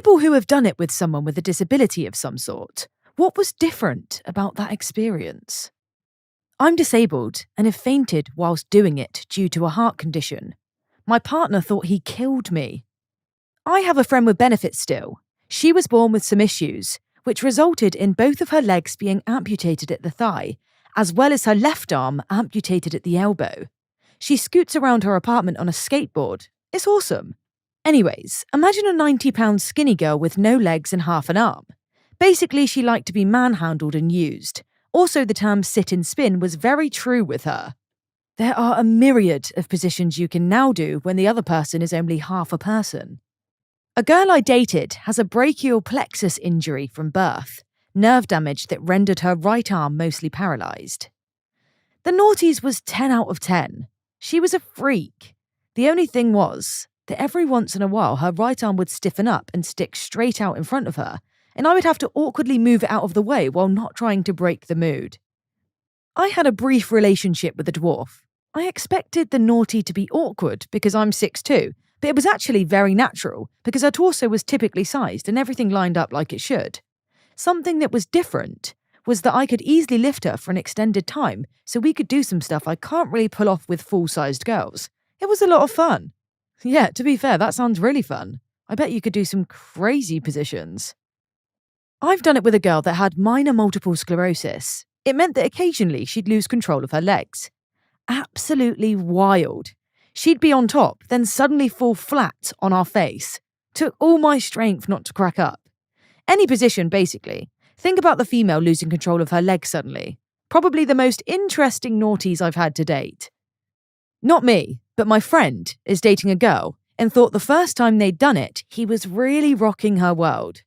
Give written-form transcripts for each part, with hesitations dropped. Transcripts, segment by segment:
people who have done it with someone with a disability of some sort, what was different about that experience? I'm disabled and have fainted whilst doing it due to a heart condition. My partner thought he killed me. I have a friend with benefits still. She was born with some issues, which resulted in both of her legs being amputated at the thigh, as well as her left arm amputated at the elbow. She scoots around her apartment on a skateboard. It's awesome. Anyways, imagine a 90-pound skinny girl with no legs and half an arm. Basically, she liked to be manhandled and used. Also, the term sit and spin was very true with her. There are a myriad of positions you can now do when the other person is only half a person. A girl I dated has a brachial plexus injury from birth, nerve damage that rendered her right arm mostly paralysed. The naughties was 10 out of 10. She was a freak. The only thing was that every once in a while her right arm would stiffen up and stick straight out in front of her, and I would have to awkwardly move it out of the way while not trying to break the mood. I had a brief relationship with a dwarf. I expected the naughty to be awkward because I'm 6'2", but it was actually very natural because her torso was typically sized and everything lined up like it should. Something that was different was that I could easily lift her for an extended time so we could do some stuff I can't really pull off with full-sized girls. It was a lot of fun. Yeah, to be fair, that sounds really fun. I bet you could do some crazy positions. I've done it with a girl that had minor multiple sclerosis. It meant that occasionally she'd lose control of her legs. Absolutely wild. She'd be on top, then suddenly fall flat on our face. Took all my strength not to crack up. Any position, basically. Think about the female losing control of her legs suddenly. Probably the most interesting naughties I've had to date. Not me, but my friend is dating a girl and thought the first time they'd done it, he was really rocking her world.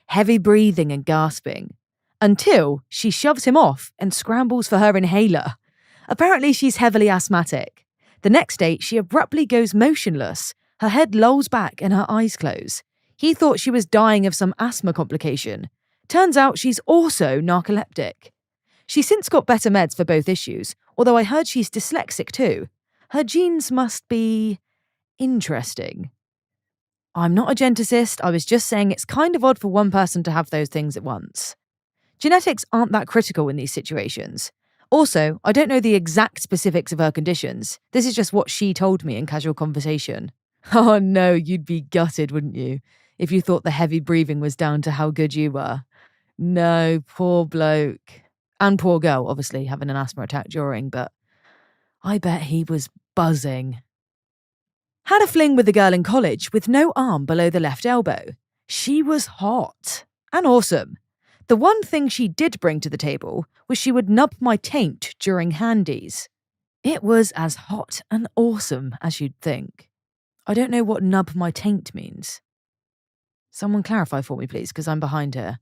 Heavy breathing and gasping. Until she shoves him off and scrambles for her inhaler. Apparently she's heavily asthmatic. The next day, she abruptly goes motionless. Her head lolls back and her eyes close. He thought she was dying of some asthma complication. Turns out she's also narcoleptic. She's since got better meds for both issues, although I heard she's dyslexic too. Her genes must be interesting. I'm not a geneticist, I was just saying it's kind of odd for one person to have those things at once. Genetics aren't that critical in these situations. Also, I don't know the exact specifics of her conditions. This is just what she told me in casual conversation. Oh no, you'd be gutted, wouldn't you, if you thought the heavy breathing was down to how good you were. No, poor bloke. And poor girl, obviously, having an asthma attack during, but I bet he was buzzing. Had a fling with a girl in college with no arm below the left elbow. She was hot and awesome. The one thing she did bring to the table was she would nub my taint during handies. It was as hot and awesome as you'd think. I don't know what nub my taint means. Someone clarify for me, please, because I'm behind here.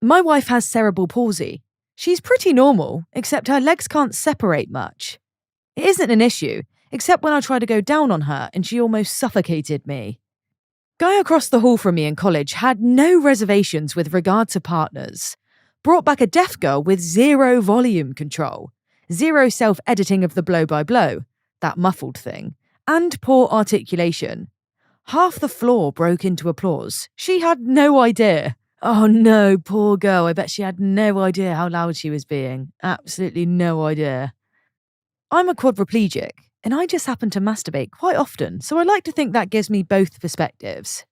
My wife has cerebral palsy. She's pretty normal, except her legs can't separate much. It isn't an issue, except when I try to go down on her and she almost suffocated me. Guy across the hall from me in college had no reservations with regard to partners. Brought back a deaf girl with zero volume control, zero self-editing of the blow-by-blow, that muffled thing, and poor articulation. Half the floor broke into applause. She had no idea. Oh no, poor girl, I bet she had no idea how loud she was being. Absolutely no idea. I'm a quadriplegic, and I just happen to masturbate quite often, so I like to think that gives me both perspectives.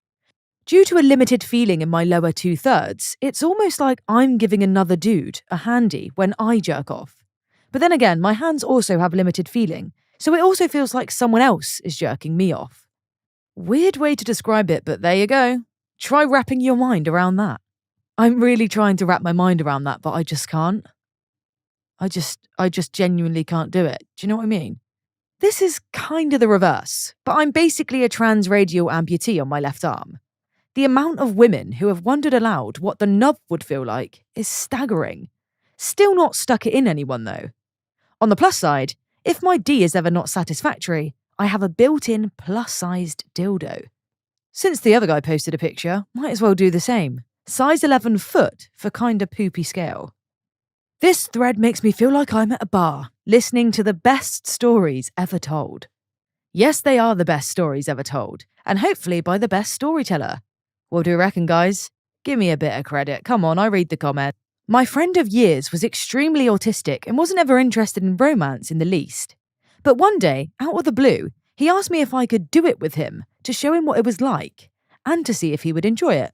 Due to a limited feeling in my lower 2/3, it's almost like I'm giving another dude a handy when I jerk off. But then again, my hands also have limited feeling, so it also feels like someone else is jerking me off. Weird way to describe it, but there you go. Try wrapping your mind around that. I'm really trying to wrap my mind around that, but I just can't. I just genuinely can't do it. Do you know what I mean? This is kind of the reverse, but I'm basically a transradial amputee on my left arm. The amount of women who have wondered aloud what the nub would feel like is staggering. Still not stuck it in anyone though. On the plus side, if my D is ever not satisfactory, I have a built-in plus-sized dildo. Since the other guy posted a picture, might as well do the same. Size 11 foot for kinda poopy scale. This thread makes me feel like I'm at a bar, listening to the best stories ever told. Yes, they are the best stories ever told, and hopefully by the best storyteller. What do you reckon, guys? Give me a bit of credit. Come on, I read the comment. My friend of years was extremely autistic and wasn't ever interested in romance in the least. But one day, out of the blue, he asked me if I could do it with him to show him what it was like and to see if he would enjoy it.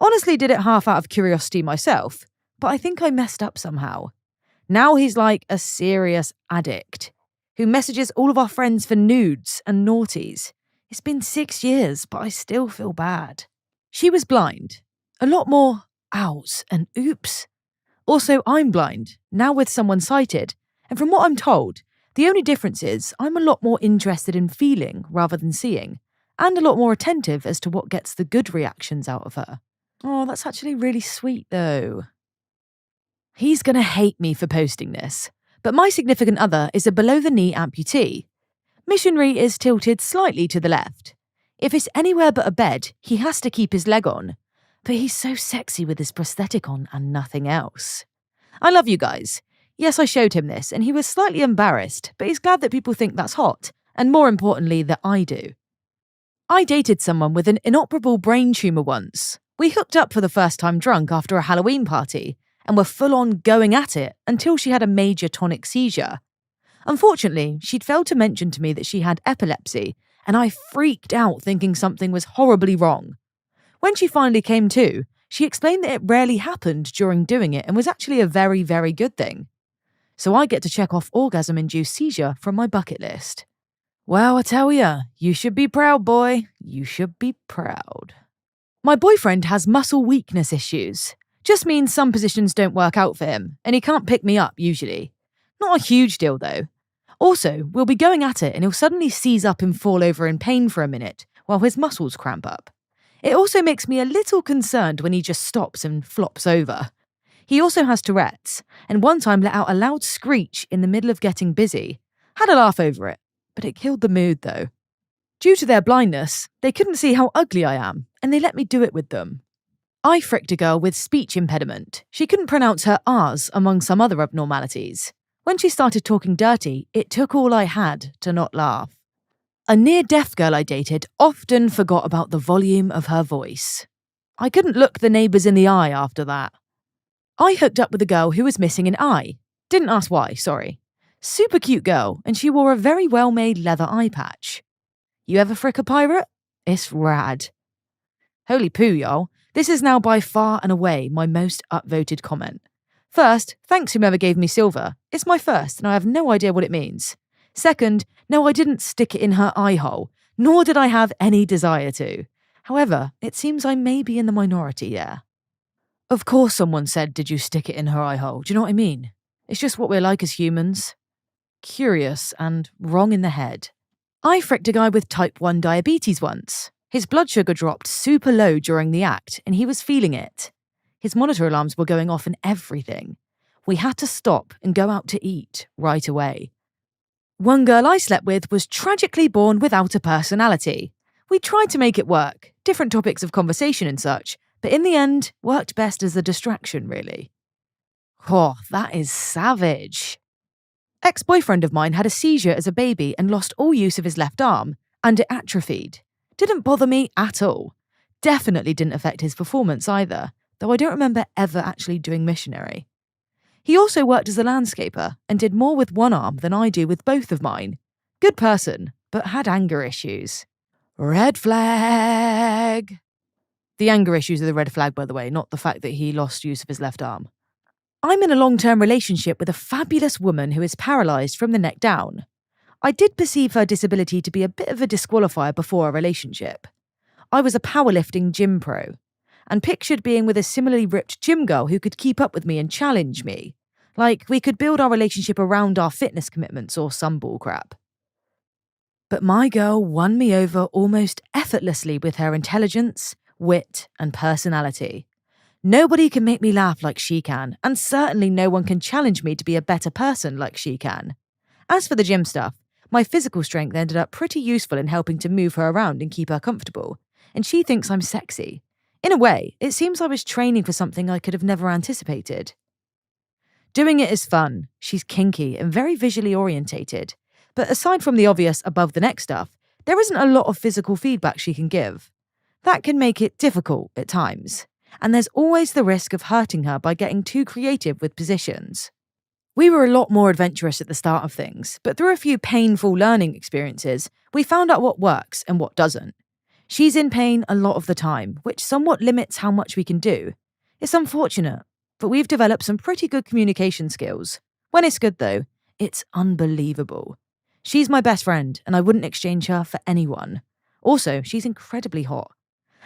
Honestly, did it half out of curiosity myself, but I think I messed up somehow. Now he's like a serious addict who messages all of our friends for nudes and naughties. It's been 6 years, but I still feel bad. She was blind. A lot more outs and oops. Also, I'm blind, now with someone sighted, and from what I'm told, the only difference is I'm a lot more interested in feeling rather than seeing, and a lot more attentive as to what gets the good reactions out of her. Oh, that's actually really sweet though. He's gonna hate me for posting this, but my significant other is a below-the-knee amputee. Missionary is tilted slightly to the left. If it's anywhere but a bed, he has to keep his leg on. But he's so sexy with his prosthetic on and nothing else. I love you guys. Yes, I showed him this, and he was slightly embarrassed, but he's glad that people think that's hot, and more importantly, that I do. I dated someone with an inoperable brain tumour once. We hooked up for the first time drunk after a Halloween party, and were full-on going at it until she had a major tonic seizure. Unfortunately, she'd failed to mention to me that she had epilepsy, and I freaked out thinking something was horribly wrong. When she finally came to, she explained that it rarely happened during doing it and was actually a very, very good thing. So I get to check off orgasm-induced seizure from my bucket list. Well, I tell ya, you should be proud, boy. You should be proud. My boyfriend has muscle weakness issues. Just means some positions don't work out for him, and he can't pick me up usually. Not a huge deal though. Also, we'll be going at it and he'll suddenly seize up and fall over in pain for a minute while his muscles cramp up. It also makes me a little concerned when he just stops and flops over. He also has Tourette's, and one time let out a loud screech in the middle of getting busy. Had a laugh over it, but it killed the mood though. Due to their blindness, they couldn't see how ugly I am, and they let me do it with them. I fricked a girl with speech impediment. She couldn't pronounce her R's among some other abnormalities. When she started talking dirty, it took all I had to not laugh. A near-deaf girl I dated often forgot about the volume of her voice. I couldn't look the neighbours in the eye after that. I hooked up with a girl who was missing an eye. Didn't ask why, sorry. Super cute girl, and she wore a very well-made leather eye patch. You ever frick a pirate? It's rad. Holy poo, y'all. This is now by far and away my most upvoted comment. First, thanks whomever gave me silver. It's my first, and I have no idea what it means. Second, no, I didn't stick it in her eye hole, nor did I have any desire to. However, it seems I may be in the minority there. Of course someone said, did you stick it in her eye hole? Do you know what I mean? It's just what we're like as humans. Curious and wrong in the head. I fricked a guy with type 1 diabetes once. His blood sugar dropped super low during the act, and he was feeling it. His monitor alarms were going off and everything. We had to stop and go out to eat right away. One girl I slept with was tragically born without a personality. We tried to make it work, different topics of conversation and such, but in the end, worked best as a distraction, really. Oh, that is savage. Ex-boyfriend of mine had a seizure as a baby and lost all use of his left arm, and it atrophied. Didn't bother me at all. Definitely didn't affect his performance either, though I don't remember ever actually doing missionary. He also worked as a landscaper and did more with one arm than I do with both of mine. Good person, but had anger issues. Red flag. The anger issues are the red flag, by the way, not the fact that he lost use of his left arm. I'm in a long-term relationship with a fabulous woman who is paralysed from the neck down. I did perceive her disability to be a bit of a disqualifier before our relationship. I was a powerlifting gym pro, and pictured being with a similarly ripped gym girl who could keep up with me and challenge me. Like, we could build our relationship around our fitness commitments or some bullcrap. But my girl won me over almost effortlessly with her intelligence, wit, and personality. Nobody can make me laugh like she can, and certainly no one can challenge me to be a better person like she can. As for the gym stuff, my physical strength ended up pretty useful in helping to move her around and keep her comfortable, and she thinks I'm sexy. In a way, it seems I was training for something I could have never anticipated. Doing it is fun. She's kinky and very visually orientated, but aside from the obvious above the neck stuff, there isn't a lot of physical feedback she can give. That can make it difficult at times, and there's always the risk of hurting her by getting too creative with positions. We were a lot more adventurous at the start of things, but through a few painful learning experiences, we found out what works and what doesn't. She's in pain a lot of the time, which somewhat limits how much we can do. It's unfortunate, but we've developed some pretty good communication skills. When it's good, though, it's unbelievable. She's my best friend, and I wouldn't exchange her for anyone. Also, she's incredibly hot.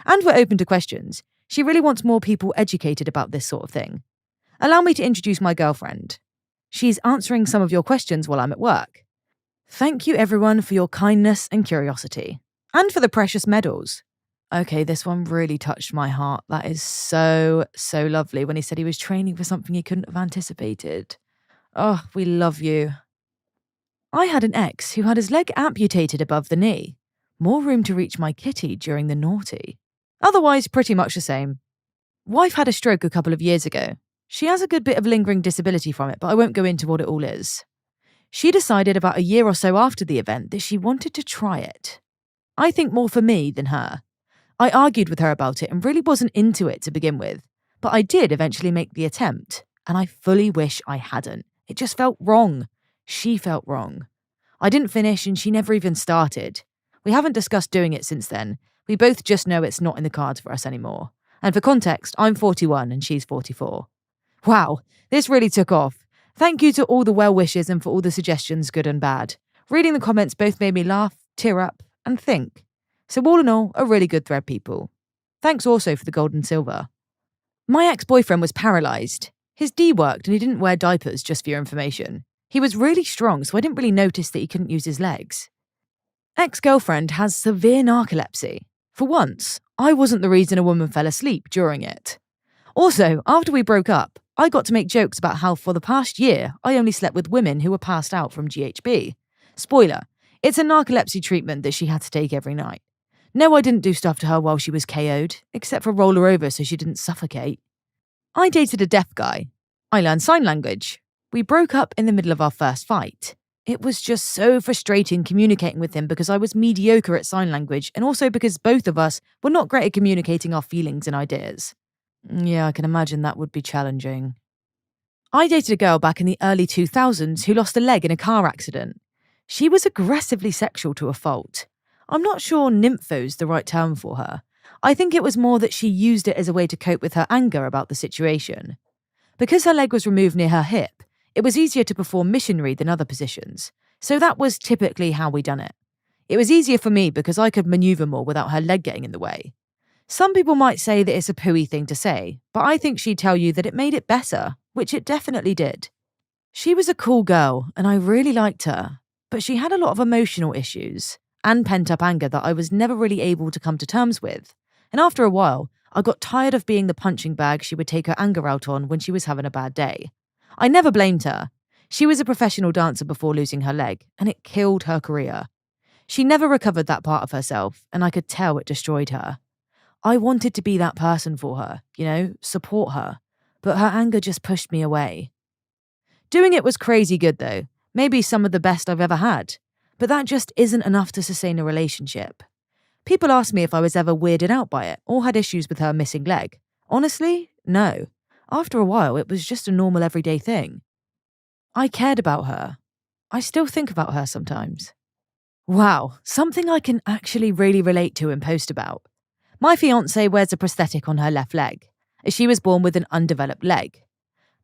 And we're open to questions. She really wants more people educated about this sort of thing. Allow me to introduce my girlfriend. She's answering some of your questions while I'm at work. Thank you, everyone, for your kindness and curiosity. And for the precious medals. Okay, this one really touched my heart. That is so lovely when he said he was training for something he couldn't have anticipated. Oh, we love you. I had an ex who had his leg amputated above the knee. More room to reach my kitty during the naughty. Otherwise, pretty much the same. Wife had a stroke a couple of years ago. She has a good bit of lingering disability from it, but I won't go into what it all is. She decided about a year or so after the event that she wanted to try it. I think more for me than her. I argued with her about it and really wasn't into it to begin with, but I did eventually make the attempt, and I fully wish I hadn't. It just felt wrong. She felt wrong. I didn't finish and she never even started. We haven't discussed doing it since then. We both just know it's not in the cards for us anymore. And for context, I'm 41 and she's 44. Wow, this really took off. Thank you to all the well wishes and for all the suggestions, good and bad. Reading the comments both made me laugh, tear up, and think. So all in all, a really good thread, people. Thanks also for the gold and silver. My ex-boyfriend was paralysed. His D worked and he didn't wear diapers, just for your information. He was really strong, so I didn't really notice that he couldn't use his legs. Ex-girlfriend has severe narcolepsy. For once, I wasn't the reason a woman fell asleep during it. Also, after we broke up, I got to make jokes about how for the past year, I only slept with women who were passed out from GHB. Spoiler, it's a narcolepsy treatment that she had to take every night. No, I didn't do stuff to her while she was KO'd, except for roll her over so she didn't suffocate. I dated a deaf guy. I learned sign language. We broke up in the middle of our first fight. It was just so frustrating communicating with him because I was mediocre at sign language and also because both of us were not great at communicating our feelings and ideas. Yeah, I can imagine that would be challenging. I dated a girl back in the early 2000s who lost a leg in a car accident. She was aggressively sexual to a fault. I'm not sure nympho's the right term for her. I think it was more that she used it as a way to cope with her anger about the situation. Because her leg was removed near her hip, it was easier to perform missionary than other positions, so that was typically how we done it. It was easier for me because I could maneuver more without her leg getting in the way. Some people might say that it's a pooey thing to say, but I think she'd tell you that it made it better, which it definitely did. She was a cool girl, and I really liked her, but she had a lot of emotional issues and pent-up anger that I was never really able to come to terms with. And after a while, I got tired of being the punching bag she would take her anger out on when she was having a bad day. I never blamed her. She was a professional dancer before losing her leg, and it killed her career. She never recovered that part of herself, and I could tell it destroyed her. I wanted to be that person for her, support her, but her anger just pushed me away. Doing it was crazy good though, maybe some of the best I've ever had, but that just isn't enough to sustain a relationship. People ask me if I was ever weirded out by it or had issues with her missing leg. Honestly, no. After a while, it was just a normal everyday thing. I cared about her. I still think about her sometimes. Wow, something I can actually really relate to and post about. My fiancée wears a prosthetic on her left leg, as she was born with an undeveloped leg.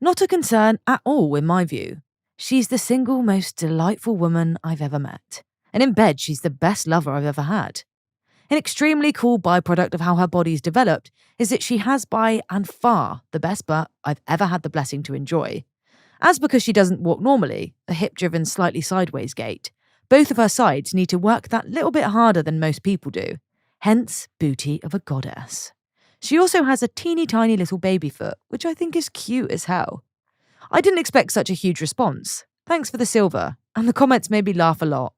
Not a concern at all in my view. She's the single most delightful woman I've ever met. And in bed, she's the best lover I've ever had. An extremely cool byproduct of how her body's developed is that she has by and far the best butt I've ever had the blessing to enjoy. As because she doesn't walk normally, a hip-driven slightly sideways gait, both of her sides need to work that little bit harder than most people do. Hence, booty of a goddess. She also has a teeny tiny little baby foot, which I think is cute as hell. I didn't expect such a huge response. Thanks for the silver, and the comments made me laugh a lot.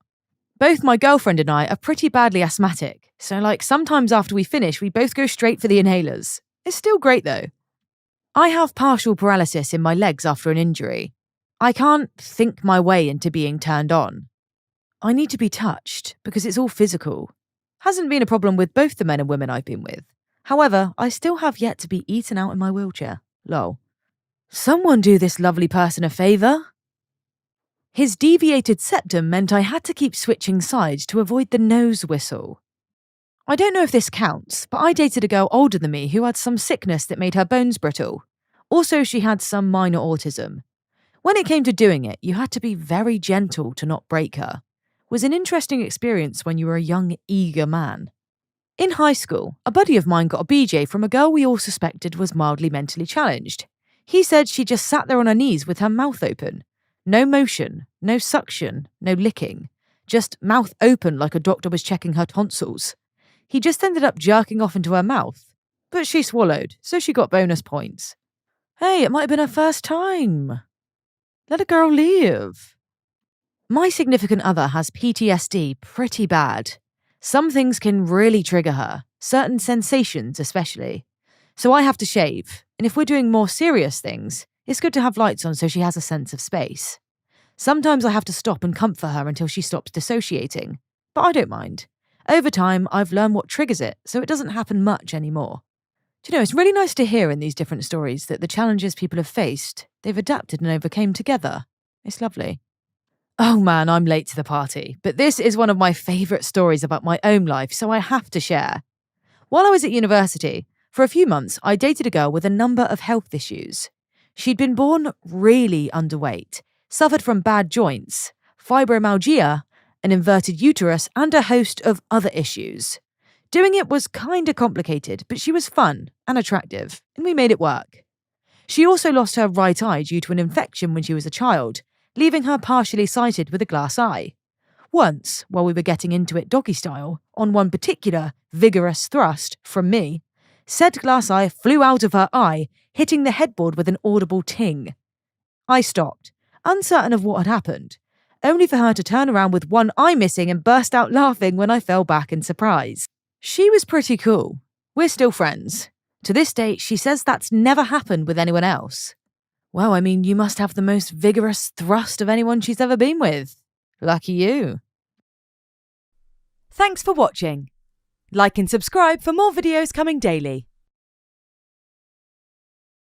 Both my girlfriend and I are pretty badly asthmatic, so sometimes after we finish, we both go straight for the inhalers. It's still great though. I have partial paralysis in my legs after an injury. I can't think my way into being turned on. I need to be touched because it's all physical. Hasn't been a problem with both the men and women I've been with. However, I still have yet to be eaten out in my wheelchair. Lol. Someone do this lovely person a favour. His deviated septum meant I had to keep switching sides to avoid the nose whistle. I don't know if this counts, but I dated a girl older than me who had some sickness that made her bones brittle. Also, she had some minor autism. When it came to doing it, you had to be very gentle to not break her. It was an interesting experience when you were a young, eager man. In high school, a buddy of mine got a BJ from a girl we all suspected was mildly mentally challenged. He said she just sat there on her knees with her mouth open. No motion, no suction, no licking. Just mouth open like a doctor was checking her tonsils. He just ended up jerking off into her mouth. But she swallowed, so she got bonus points. Hey, it might have been her first time. Let a girl live. My significant other has PTSD pretty bad. Some things can really trigger her, certain sensations especially. So I have to shave, and if we're doing more serious things, it's good to have lights on so she has a sense of space. Sometimes I have to stop and comfort her until she stops dissociating, but I don't mind. Over time, I've learned what triggers it, so it doesn't happen much anymore. Do you know, it's really nice to hear in these different stories that the challenges people have faced, they've adapted and overcame together. It's lovely. Oh man, I'm late to the party, but this is one of my favourite stories about my own life, so I have to share. While I was at university, for a few months, I dated a girl with a number of health issues. She'd been born really underweight, suffered from bad joints, fibromyalgia, an inverted uterus, and a host of other issues. Doing it was kinda complicated, but she was fun and attractive, and we made it work. She also lost her right eye due to an infection when she was a child, leaving her partially sighted with a glass eye. Once, while we were getting into it doggy style, on one particular vigorous thrust from me, said glass eye flew out of her eye, hitting the headboard with an audible ting. I stopped, uncertain of what had happened, only for her to turn around with one eye missing and burst out laughing when I fell back in surprise. She was pretty cool. We're still friends. To this day, she says that's never happened with anyone else. Well, I mean, you must have the most vigorous thrust of anyone she's ever been with. Lucky you. Thanks for watching. Like and subscribe for more videos coming daily.